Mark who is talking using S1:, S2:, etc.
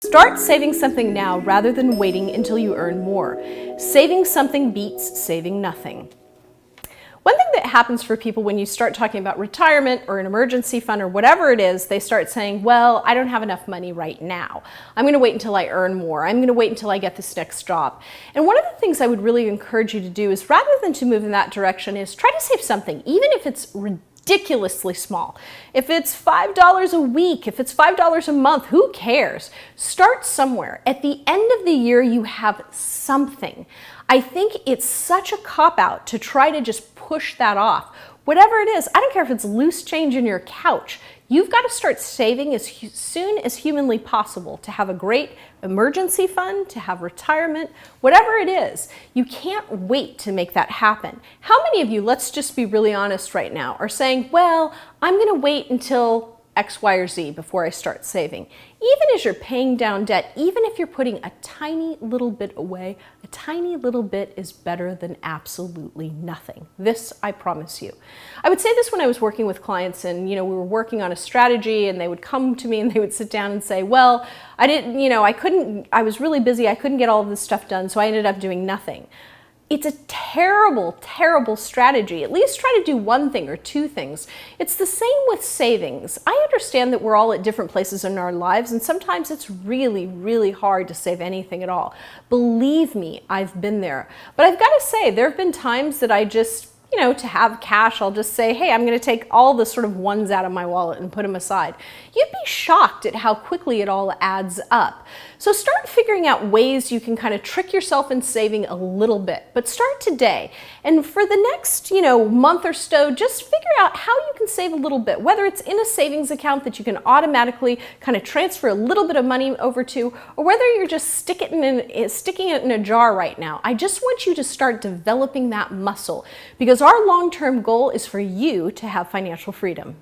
S1: Start saving something now rather than waiting until you earn more. Saving something beats saving nothing. One thing that happens for people when you start talking about retirement or an emergency fund or whatever it is, they start saying, well, I don't have enough money right now. I'm going to wait until I earn more. I'm going to wait until I get this next job. And one of the things I would really encourage you to do is, rather than to move in that direction, is try to save something, even if it's ridiculously small. If it's $5 a week, if it's $5 a month, who cares? Start somewhere. At the end of the year, you have something. I think it's such a cop-out to try to just push that off. Whatever it is, I don't care if it's loose change in your couch, you've got to start saving as soon as humanly possible to have a great emergency fund, to have retirement, whatever it is. You can't wait to make that happen. How many of you, let's just be really honest right now, are saying, well, I'm going to wait until X, Y, or Z before I start saving? Even as you're paying down debt, even if you're putting a tiny little bit away, a tiny little bit is better than absolutely nothing. This, I promise you. I would say this when I was working with clients and, we were working on a strategy and they would come to me and they would sit down and say, well, I was really busy, I couldn't get all of this stuff done, so I ended up doing nothing. It's a terrible, terrible strategy. At least try to do one thing or two things. It's the same with savings. I understand that we're all at different places in our lives, and sometimes it's really, really hard to save anything at all. Believe me, I've been there. But I've got to say, there have been times that I just, to have cash, I'll just say, hey, I'm going to take all the sort of ones out of my wallet and put them aside. You'd be shocked at how quickly it all adds up. So start figuring out ways you can kind of trick yourself in saving a little bit, but start today. And for the next, month or so, just figure out how you can save a little bit, whether it's in a savings account that you can automatically kind of transfer a little bit of money over to, or whether you're just sticking it in a jar right now. I just want you to start developing that muscle, because our long-term goal is for you to have financial freedom.